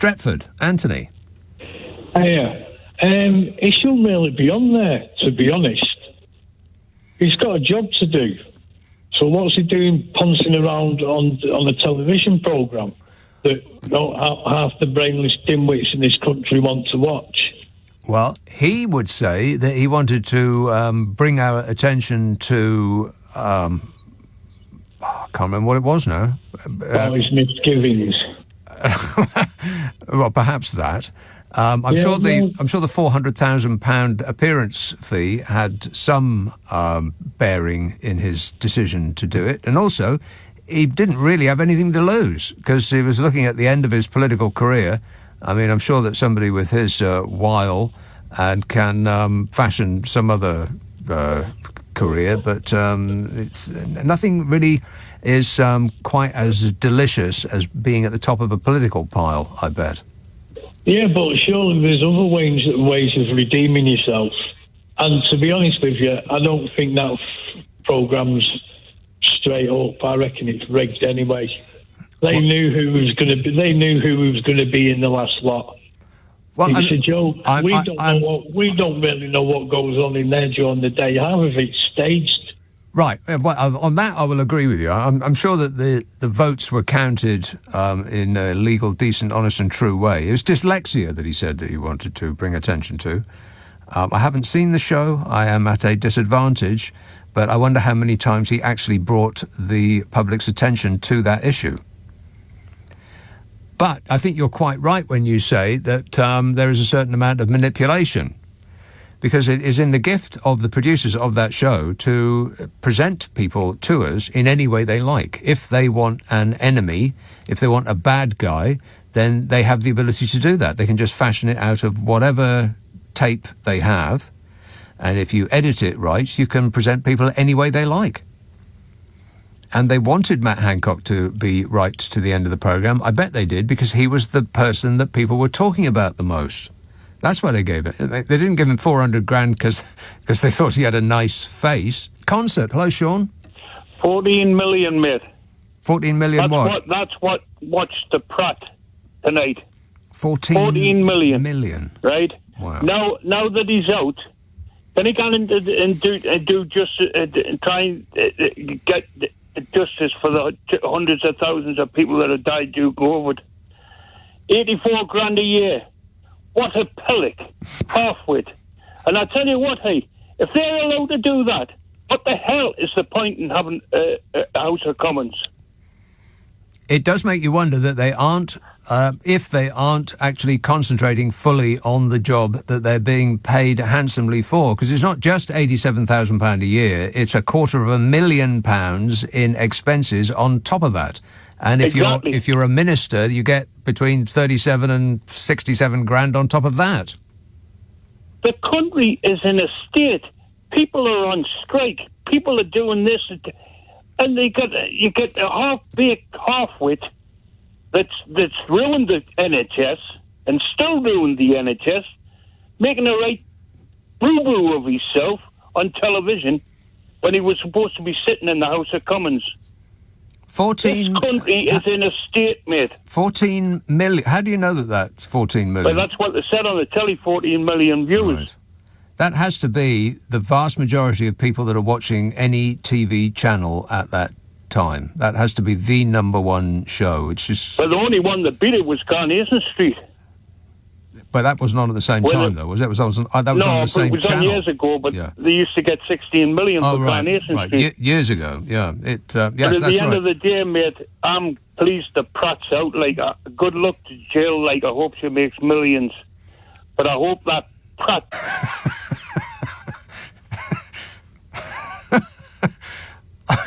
Stretford, Anthony. Yeah. He shouldn't really be on there, to be honest. He's got a job to do. So what's he doing pouncing around on a television programme that half the brainless dimwits in this country want to watch? Well, he would say that he wanted to bring our attention to... I can't remember what it was now. His misgivings. Well, perhaps that. I'm sure the £400,000 appearance fee had some bearing in his decision to do it, and also he didn't really have anything to lose because he was looking at the end of his political career. I mean, I'm sure that somebody with his wile and can fashion some other career, but it's nothing really is quite as delicious as being at the top of a political pile, I bet. Yeah, but surely there's other ways of redeeming yourself. And to be honest with you, I don't think that programme's straight up. I reckon it's rigged anyway. They knew who was going to be. They knew who was going to be in the last lot. Well, it's a joke. We don't really know what goes on in there during the day. Half of it's staged. Right. Well, on that, I will agree with you. I'm sure that the votes were counted in a legal, decent, honest and true way. It was dyslexia that he said that he wanted to bring attention to. I haven't seen the show. I am at a disadvantage, but I wonder how many times he actually brought the public's attention to that issue. But I think you're quite right when you say that there is a certain amount of manipulation, because it is in the gift of the producers of that show to present people to us in any way they like. If they want an enemy, if they want a bad guy, then they have the ability to do that. They can just fashion it out of whatever tape they have, and if you edit it right, you can present people any way they like. And they wanted Matt Hancock to be right to the end of the programme. I bet they did, because he was the person that people were talking about the most. That's why they gave it. They didn't give him $400,000 because they thought he had a nice face. Concert. Hello, Sean. 14 million, mate. 14 million That's what watched the Pratt tonight. 14 million. Right? Wow. Now that he's out, can he go and do just try and get justice for the hundreds of thousands of people that have died due to COVID? 84 grand a year. What a pillock, half-wit. And I tell you what, hey, if they're allowed to do that, what the hell is the point in having a House of Commons? It does make you wonder that they aren't, if they aren't actually concentrating fully on the job that they're being paid handsomely for, because it's not just £87,000 a year, it's £250,000 in expenses on top of that. And if you're a minister, you get between 37 and 67 grand on top of that. The country is in a state. People are on strike. People are doing this, and you get a half-baked half-wit that's ruined the NHS and still ruined the NHS, making a right boo-boo of himself on television when he was supposed to be sitting in the House of Commons. 14. This country is in a state, mate. 14 million. How do you know that's 14 million? Well, that's what they said on the telly, 14 million viewers. Right. That has to be the vast majority of people that are watching any TV channel at that time. That has to be the number one show. It's just... Well, the only one that beat it was Carnation Street. But that wasn't on at the same time, though, was it? That was on the same channel. No, it was on years ago, but they used to get 16 million for Carnation Street. Years ago, yeah. Yes, but at the end of the day, mate, I'm pleased the Pratt's out. Like, good luck to Jill. Like, I hope she makes millions. But I hope that Pratt...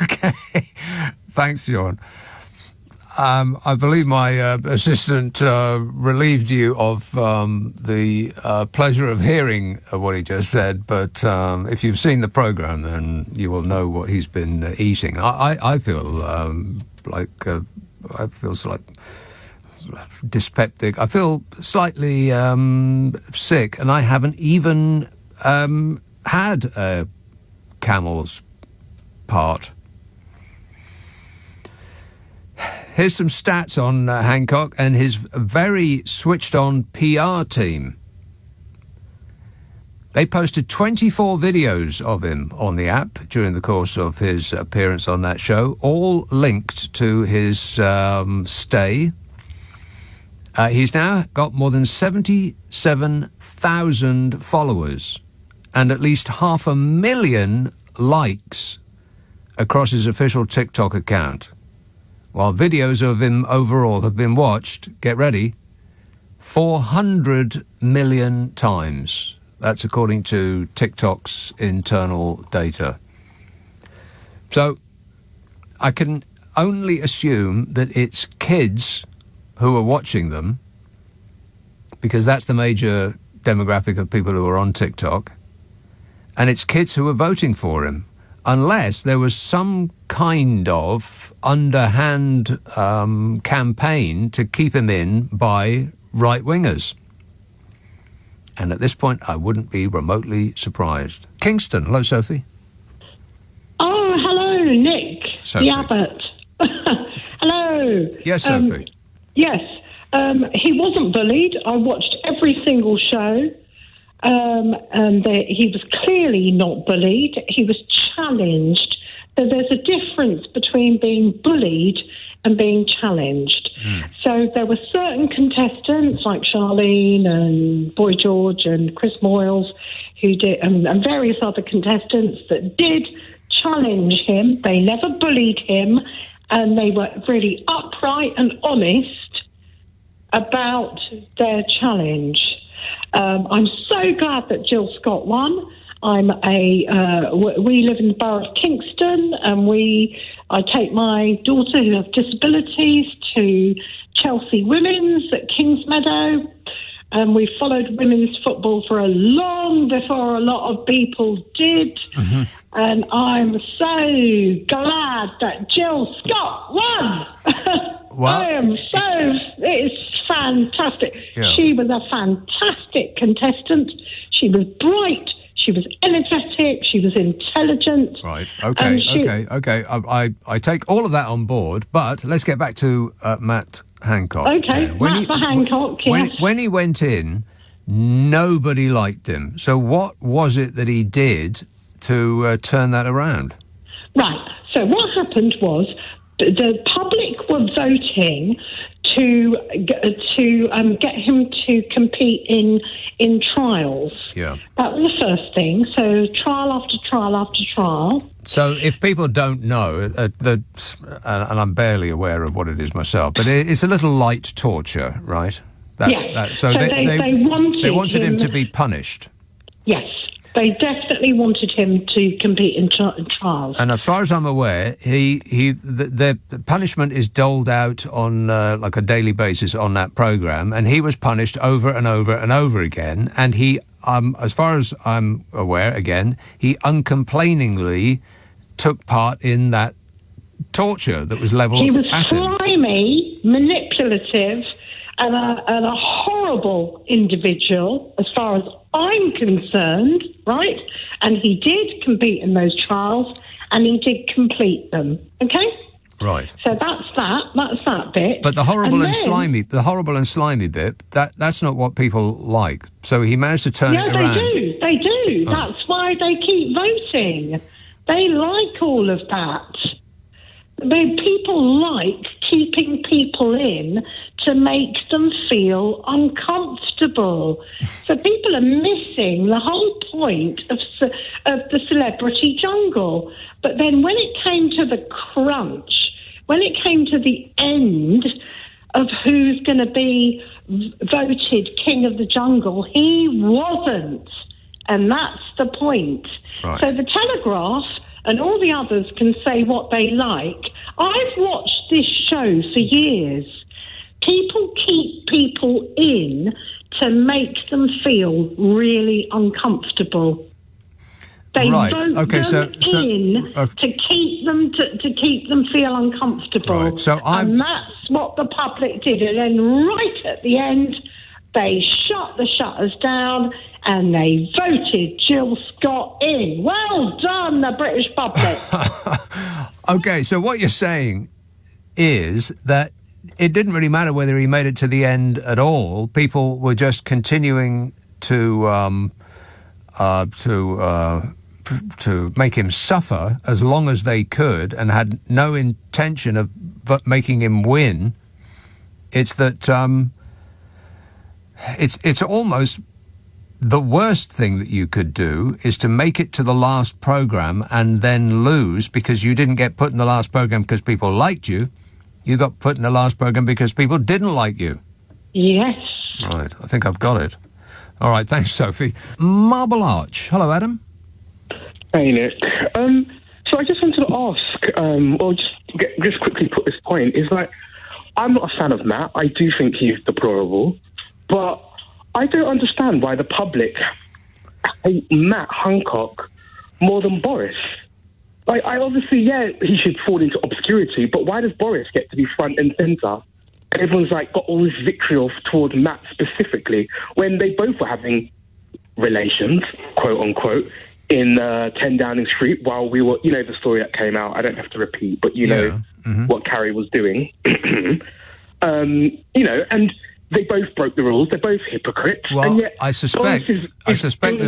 Okay. Thanks, Sean. I believe my assistant relieved you of the pleasure of hearing what he just said, but if you've seen the programme, then you will know what he's been eating. I feel like dyspeptic. I feel slightly sick, and I haven't even had a camel's part. Here's some stats on Hancock and his very switched-on PR team. They posted 24 videos of him on the app during the course of his appearance on that show, all linked to his stay. He's now got more than 77,000 followers and at least 500,000 likes across his official TikTok account, while videos of him overall have been watched, get ready, 400 million times. That's according to TikTok's internal data. So I can only assume that it's kids who are watching them, because that's the major demographic of people who are on TikTok, and it's kids who are voting for him, unless there was some kind of underhand campaign to keep him in by right-wingers. And at this point, I wouldn't be remotely surprised. Kingston, hello, Sophie. Oh, hello, Nick, Sophie. the Abbot. Hello. Yes, Sophie. Yes, he wasn't bullied. I watched every single show, and he was clearly not bullied. He was challenged. So there's a difference between being bullied and being challenged. So there were certain contestants like Charlene and Boy George and Chris Moyles who did, and various other contestants that did challenge him. They never bullied him, and they were really upright and honest about their challenge. I'm so glad that Jill Scott won. We live in the borough of Kingston, and I take my daughter who has disabilities to Chelsea Women's at Kingsmeadow, and we followed women's football for a long before a lot of people did. Mm-hmm. And I'm so glad that Jill Scott won. It's fantastic. Yeah. She was a fantastic contestant. She was bright. She was energetic. She was intelligent. Right. Okay. I take all of that on board, but let's get back to Matt Hancock. Okay, Matt Hancock, yes. When he went in, nobody liked him. So what was it that he did to turn that around? Right. So what happened was the public were voting to get him to compete in trials. Yeah. That was the first thing. So trial after trial after trial. So if people don't know, and I'm barely aware of what it is myself, but it's a little light torture, right? Yes. So they wanted him to be punished. Yes. They definitely wanted him to compete in trials. And as far as I'm aware, the punishment is doled out on like a daily basis on that programme, and he was punished over and over and over again. And he, as far as I'm aware, again, he uncomplainingly took part in that torture that was levelled at him. He was slimy, manipulative, and a horrible individual, as far as I'm concerned, right? And he did compete in those trials, and he did complete them. Okay. Right. So that's that bit. But the horrible and slimy bit, that's not what people like. So he managed to turn it around. They do. Oh. That's why they keep voting. They like all of that. People like keeping people in to make them feel uncomfortable. So people are missing the whole point of the celebrity jungle. But then when it came to the crunch, when it came to the end of who's going to be voted king of the jungle, he wasn't. And that's the point. Right. So the Telegraph and all the others can say what they like. I've watched this show for years. People keep people in to make them feel really uncomfortable. They vote them in to keep them feel uncomfortable. Right. And that's what the public did. And then right at the end, they shut the shutters down and they voted Jill Scott in. Well done, the British public. Okay, so what you're saying is that it didn't really matter whether he made it to the end at all. People were just continuing to make him suffer as long as they could, and had no intention of making him win. It's that it's almost the worst thing that you could do is to make it to the last program and then lose because you didn't get put in the last program because people liked you. You got put in the last program because people didn't like you. Yes. Right, I think I've got it. All right, thanks, Sophie. Marble Arch. Hello, Adam. Hey, Nick. So I just wanted to ask, or just quickly put this point, is like, I'm not a fan of Matt. I do think he's deplorable, but I don't understand why the public hate Matt Hancock more than Boris. Like, I obviously, he should fall into obscurity, but why does Boris get to be front and centre? And everyone's like got all this vitriol towards Matt specifically, when they both were having relations, quote unquote, in 10 Downing Street while we were, the story that came out. I don't have to repeat, but what Carrie was doing. And they both broke the rules. They're both hypocrites. Well, and yet I suspect doing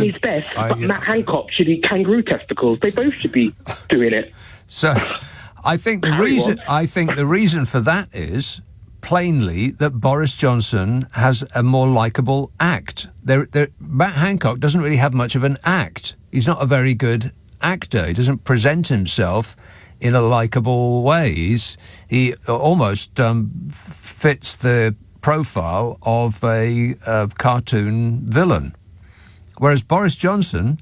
his best, but Matt Hancock should eat kangaroo testicles. They both should be doing it. So, I think the reason for that is plainly that Boris Johnson has a more likeable act. Matt Hancock doesn't really have much of an act. He's not a very good actor. He doesn't present himself in a likeable way. He almost fits the profile of a cartoon villain. Whereas Boris Johnson,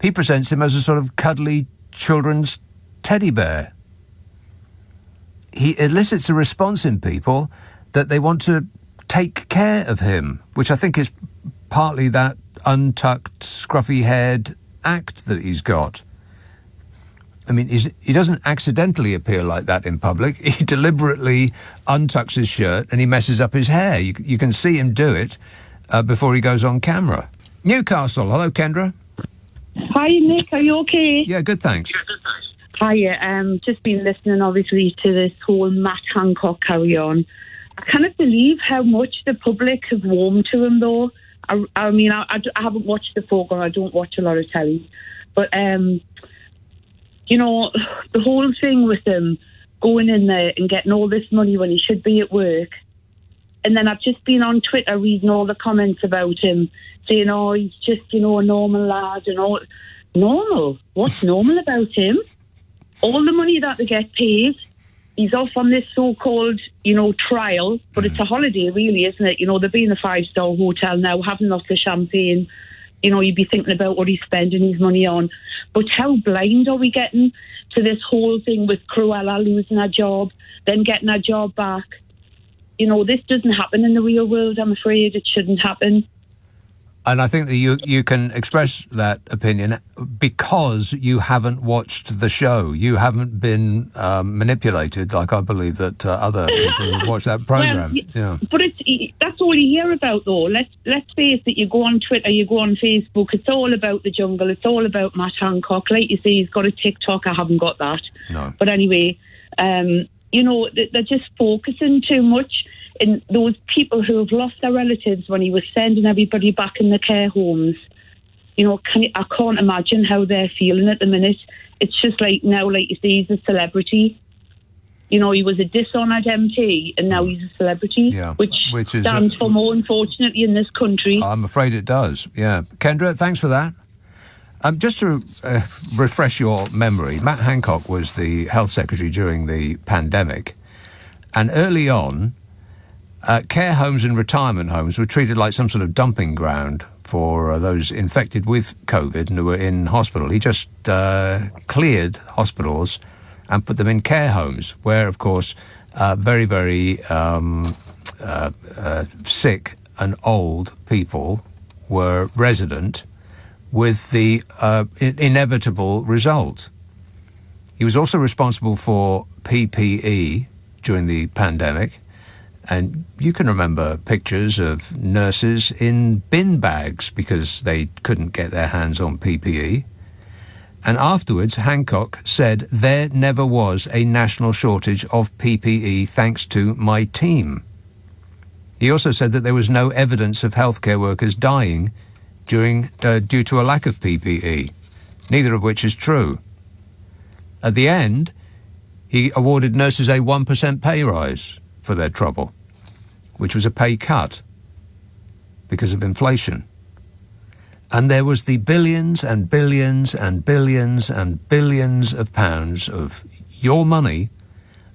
he presents him as a sort of cuddly children's teddy bear. He elicits a response in people that they want to take care of him, which I think is partly that untucked, scruffy-haired act that he's got. I mean, he doesn't accidentally appear like that in public. He deliberately untucks his shirt and he messes up his hair. You can see him do it before he goes on camera. Newcastle. Hello, Kendra. Hi, Nick. Are you okay? Yeah, good, thanks. Hiya. Just been listening, obviously, to this whole Matt Hancock carry-on. I cannot believe how much the public have warmed to him, though. I mean, I haven't watched the programme. I don't watch a lot of telly. But, the whole thing with him going in there and getting all this money when he should be at work. And then I've just been on Twitter reading all the comments about him, saying, he's just, a normal lad and all. Normal? What's normal about him? All the money that they get paid, he's off on this so-called, trial, but it's a holiday, really, isn't it? They'll be in a 5-star hotel now, having lots of champagne. You'd be thinking about what he's spending his money on. But how blind are we getting to this whole thing with Cruella losing her job, then getting her job back? This doesn't happen in the real world, I'm afraid. It shouldn't happen. And I think that you can express that opinion because you haven't watched the show. You haven't been manipulated like I believe that other people who watch that programme. Well, but that's all you hear about, though. Let's face it, you go on Twitter, you go on Facebook, it's all about the jungle, it's all about Matt Hancock. Like you say, he's got a TikTok, I haven't got that. No. But anyway, they're just focusing too much. And those people who have lost their relatives when he was sending everybody back in the care homes, I can't imagine how they're feeling at the minute. It's just like now, like you say, he's a celebrity. He was a dishonoured MP and now he's a celebrity, which stands for more, unfortunately, in this country. I'm afraid it does, yeah. Kendra, thanks for that. Just to refresh your memory, Matt Hancock was the health secretary during the pandemic, and early on, care homes and retirement homes were treated like some sort of dumping ground for those infected with COVID and who were in hospital. He just cleared hospitals and put them in care homes where, of course, very, very sick and old people were resident, with the inevitable result. He was also responsible for PPE during the pandemic. And you can remember pictures of nurses in bin bags because they couldn't get their hands on PPE. And afterwards, Hancock said, there never was a national shortage of PPE thanks to my team. He also said that there was no evidence of healthcare workers dying due to a lack of PPE, neither of which is true. At the end, he awarded nurses a 1% pay rise for their trouble, which was a pay cut because of inflation. And there was the billions and billions and billions and billions of pounds of your money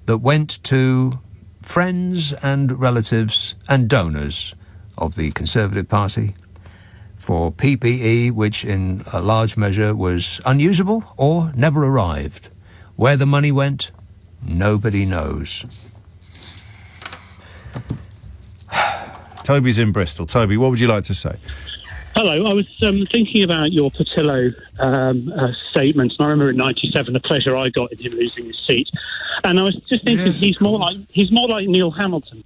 that went to friends and relatives and donors of the Conservative Party for PPE, which in a large measure was unusable or never arrived. Where the money went, nobody knows. Toby's in Bristol. Toby, what would you like to say? Hello, I was thinking about your Patillo statements, and I remember in '97 the pleasure I got in him losing his seat, and I was just thinking he's more like Neil Hamilton,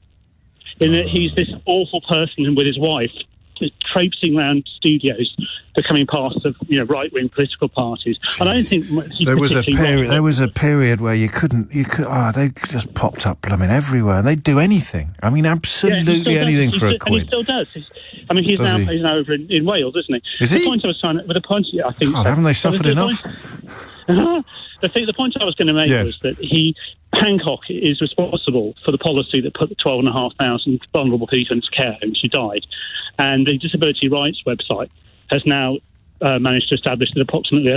in that he's this awful person with his wife, just traipsing around studios, becoming part of right-wing political parties. Jeez. And I don't think there was a period where they just popped up blooming everywhere, and they'd do anything. I mean, absolutely anything for a quid. And he still does. He's now over in Wales, isn't he? Is he? The point I was trying to, with the point, I think. God, haven't they suffered enough? The point I was going to make was that Hancock is responsible for the policy that put the 12,500 vulnerable people into care homes who died, and the Disability Rights website has now managed to establish that approximately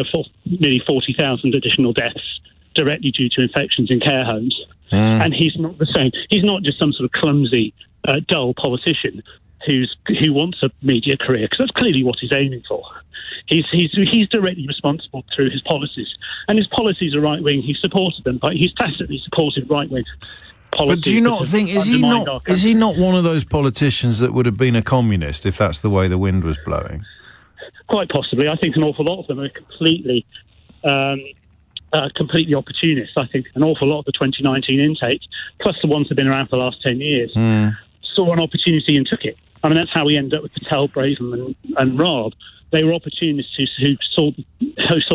nearly 40,000 additional deaths directly due to infections in care homes. And he's not the same. He's not just some sort of clumsy, dull politician who wants a media career, because that's clearly what he's aiming for. He's directly responsible through his policies, and his policies are right wing. He supported them, but he's tacitly supported right wing policies. But do you not think is he not one of those politicians that would have been a communist if that's the way the wind was blowing? Quite possibly. I think an awful lot of them are completely opportunist. I think an awful lot of the 2019 intake, plus the ones that have been around for the last 10 years, saw an opportunity and took it. I mean, that's how we ended up with Patel, Braverman and Raab. They were opportunists who saw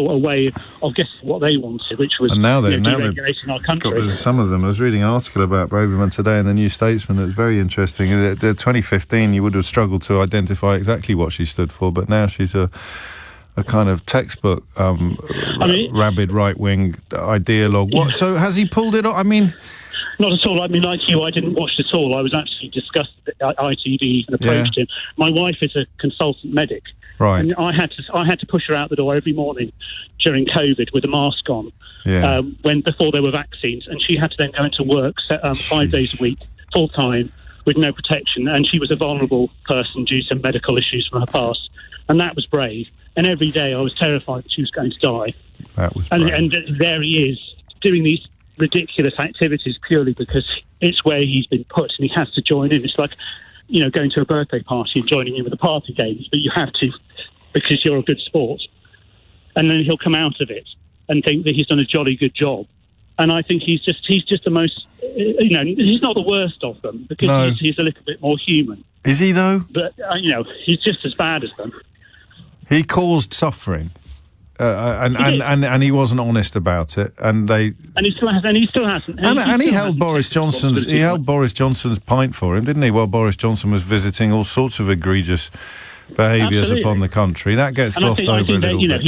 a way of guessing what they wanted, which was deregulating our country. Some of them. I was reading an article about Braverman today in the New Statesman. It was very interesting. In 2015, you would have struggled to identify exactly what she stood for, but now she's a kind of textbook rabid right-wing ideologue. What? So has he pulled it off? I mean... Not at all. I mean, like you, I didn't watch it all. I was actually disgusted at ITV and approached him. My wife is a consultant medic. Right. And I had to push her out the door every morning during COVID with a mask on before there were vaccines. And she had to then go into work 5 days a week, full time, with no protection. And she was a vulnerable person due to medical issues from her past. And that was brave. And every day I was terrified that she was going to die. That was brave. And there he is doing these ridiculous activities purely because it's where he's been put and he has to join in. It's like, going to a birthday party and joining in with the party games, but you have to because you're a good sport. And then he'll come out of it and think that he's done a jolly good job. And I think he's just the most, he's not the worst of them because he's a little bit more human. Is he though? But, he's just as bad as them. He caused suffering. And he wasn't honest about it, and he still hasn't. And he held Boris Johnson's pint for him, didn't he? While Boris Johnson was visiting all sorts of egregious behaviours upon the country. That gets glossed over a little bit.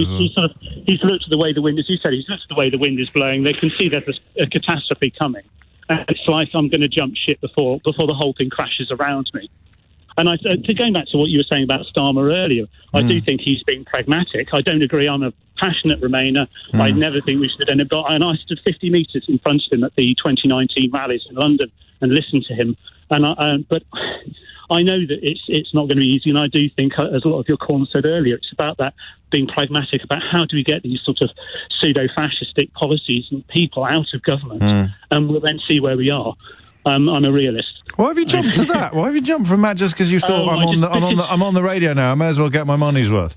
He's looked at the way the wind, as you said, he's looked at the way the wind is blowing. They can see there's a catastrophe coming. And it's like, I'm going to jump ship before the whole thing crashes around me. And going back to what you were saying about Starmer earlier, I do think he's being pragmatic. I don't agree. I'm a passionate Remainer. I never think we should end it. And I stood 50 metres in front of him at the 2019 rallies in London and listened to him. But I know that it's not going to be easy. And I do think, as a lot of your callers said earlier, it's about that being pragmatic about how do we get these sort of pseudo-fascistic policies and people out of government, and we'll then see where we are. I'm a realist. Why have you jumped to that? Why have you jumped from that just because you thought I'm on the radio now? I may as well get my money's worth.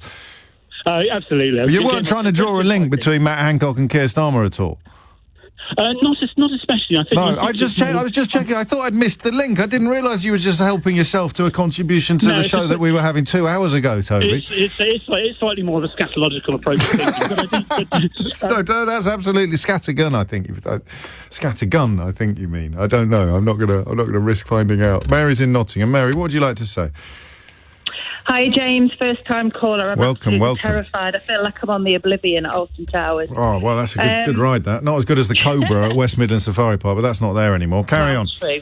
Absolutely. You weren't trying to draw a link between Matt Hancock and Keir Starmer at all. Not especially. I think. No, I was just checking. I thought I'd missed the link. I didn't realise you were just helping yourself to a contribution to the show that we were having 2 hours ago, Toby. It's slightly more of a scatological approach to things. No, that's absolutely scattergun. I think scattergun. I think you mean. I don't know. I'm not gonna risk finding out. Mary's in Nottingham. Mary, what would you like to say? Hi, James. First-time caller. I'm welcome. terrified. I feel like I'm on the Oblivion at Alton Towers. Oh, well, that's a good ride, that. Not as good as the Cobra at West Midlands Safari Park, but that's not there anymore. Carry on. True.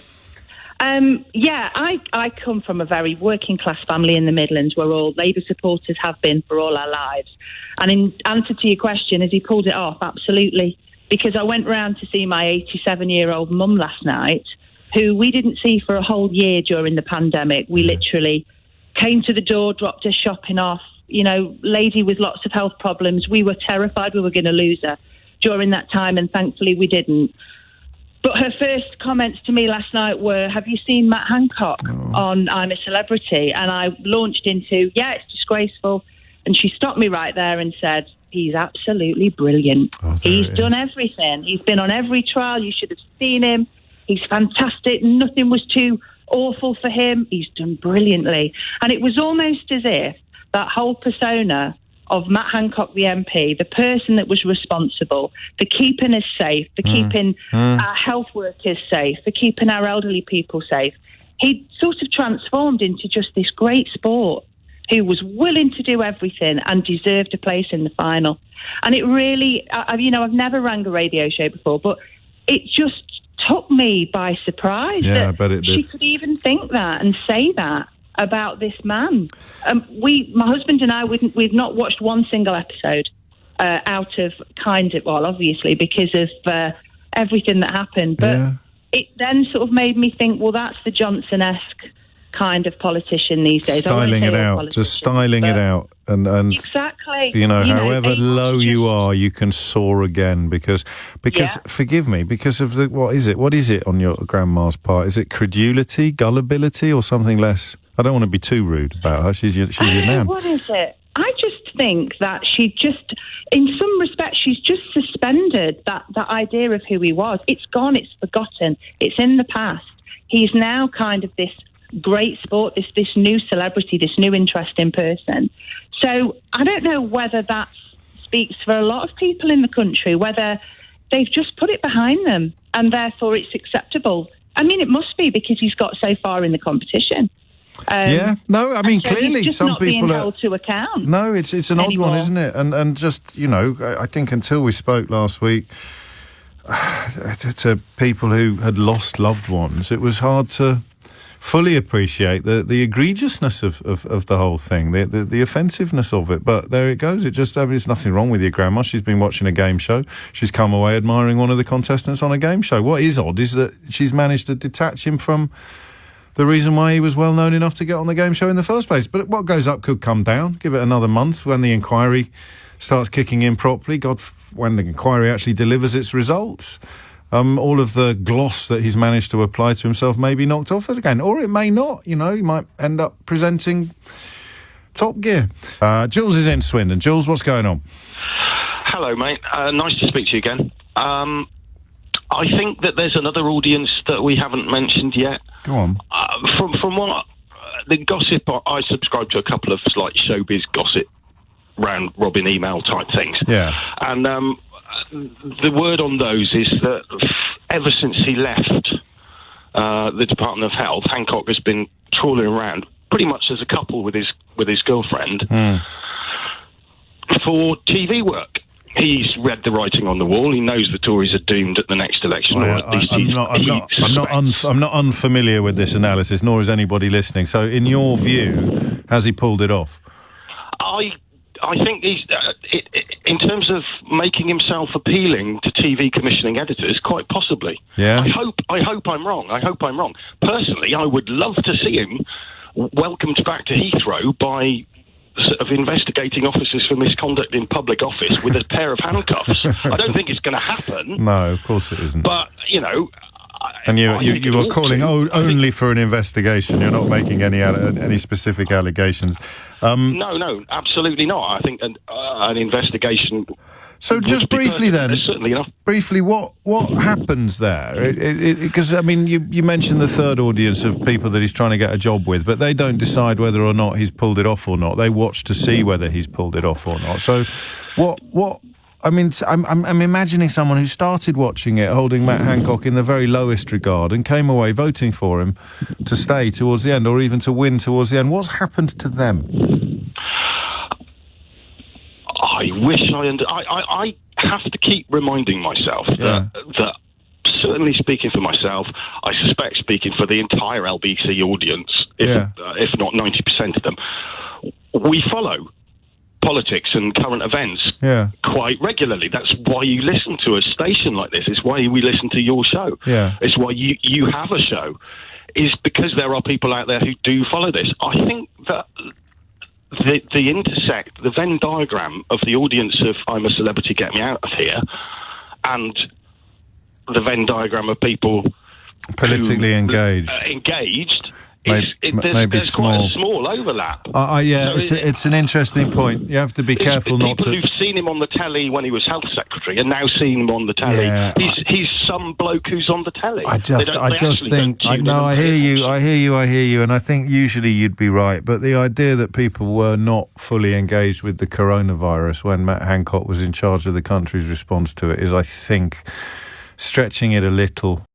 I come from a very working-class family in the Midlands where all Labour supporters have been for all our lives. And in answer to your question, has he pulled it off? Absolutely. Because I went round to see my 87-year-old mum last night, who we didn't see for a whole year during the pandemic. We literally came to the door, dropped her shopping off, lady with lots of health problems. We were terrified we were going to lose her during that time, and thankfully we didn't. But her first comments to me last night were, have you seen Matt Hancock on I'm a Celebrity? And I launched into, it's disgraceful. And she stopped me right there and said, he's absolutely brilliant. He's done everything. He's been on every trial. You should have seen him. He's fantastic. Nothing was too awful for him. He's done brilliantly. And it was almost as if that whole persona of Matt Hancock, the MP, the person that was responsible for keeping us safe, for keeping our health workers safe, for keeping our elderly people safe, he sort of transformed into just this great sport who was willing to do everything and deserved a place in the final. And it really, I've never rang a radio show before, but it just took me by surprise that she could even think that and say that about this man. My husband and I, we've not watched one single episode out of obviously because of everything that happened. But it then sort of made me think, well, that's the Johnson-esque kind of politician these days. Styling it out, just styling it out. And exactly. However low you are, you can soar again because forgive me, because of what is it on your grandma's part? Is it credulity, gullibility, or something less? I don't want to be too rude about her. She's your nan. What is it? I just think that she just, in some respects, she's just suspended that idea of who he was. It's gone. It's forgotten. It's in the past. He's now kind of this great sport, this new celebrity, this new interesting person. So I don't know whether that speaks for a lot of people in the country, whether they've just put it behind them and therefore it's acceptable. I mean, it must be because he's got so far in the competition. Clearly some not people being are held to account. No, it's an anymore. odd one, isn't it? And just, I think until we spoke last week to people who had lost loved ones, it was hard to fully appreciate the egregiousness of the whole thing, the offensiveness of it. But there it goes. There's nothing wrong with your grandma. She's been watching a game show. She's come away admiring one of the contestants on a game show. What is odd is that she's managed to detach him from the reason why he was well known enough to get on the game show in the first place. But what goes up could come down. Give it another month when the inquiry starts kicking in properly. When the inquiry actually delivers its results. All of the gloss that he's managed to apply to himself may be knocked off again, or it may not. He might end up presenting Top Gear. Jules is in Swindon. Jules, what's going on? Hello, mate. Nice to speak to you again. I think that there's another audience that we haven't mentioned yet. Go on. From what the gossip, I subscribe to a couple of like showbiz gossip, round robin email type things. Yeah. And the word on those is that ever since he left the Department of Health, Hancock has been trawling around pretty much as a couple with his girlfriend for TV work. He's read the writing on the wall. He knows the Tories are doomed at the next election. I'm not unfamiliar with this analysis, nor is anybody listening. So, in your view, has he pulled it off? I think he's, in terms of making himself appealing to TV commissioning editors, quite possibly. Yeah. I hope I'm wrong. Personally, I would love to see him welcomed back to Heathrow by sort of investigating officers for misconduct in public office with a pair of handcuffs. I don't think it's going to happen. No, of course it isn't. But, and you are calling only for an investigation. You're not making any specific allegations. No, absolutely not. I think an investigation So just briefly then, certainly enough. Briefly, what happens there? Because, I mean, you mentioned the third audience of people that he's trying to get a job with, but they don't decide whether or not he's pulled it off or not. They watch to see whether he's pulled it off or not. So what I mean, I'm imagining someone who started watching it, holding Matt Hancock in the very lowest regard, and came away voting for him to stay towards the end, or even to win towards the end. What's happened to them? I wish I have to keep reminding myself that certainly speaking for myself, I suspect speaking for the entire LBC audience, if not 90% of them, we follow politics and current events quite regularly. That's why you listen to a station like this. It's why we listen to your show. It's why you have a show. Is because there are people out there who do follow this. I think that the Venn diagram of the audience of I'm a Celebrity, Get Me Out of Here, and the Venn diagram of people politically engaged, there's quite a small overlap. It's an interesting point. You have to be careful not to. People who've seen him on the telly when he was health secretary and now seen him on the telly. He's some bloke who's on the telly. I hear you, and I think usually you'd be right. But the idea that people were not fully engaged with the coronavirus when Matt Hancock was in charge of the country's response to it is, I think, stretching it a little.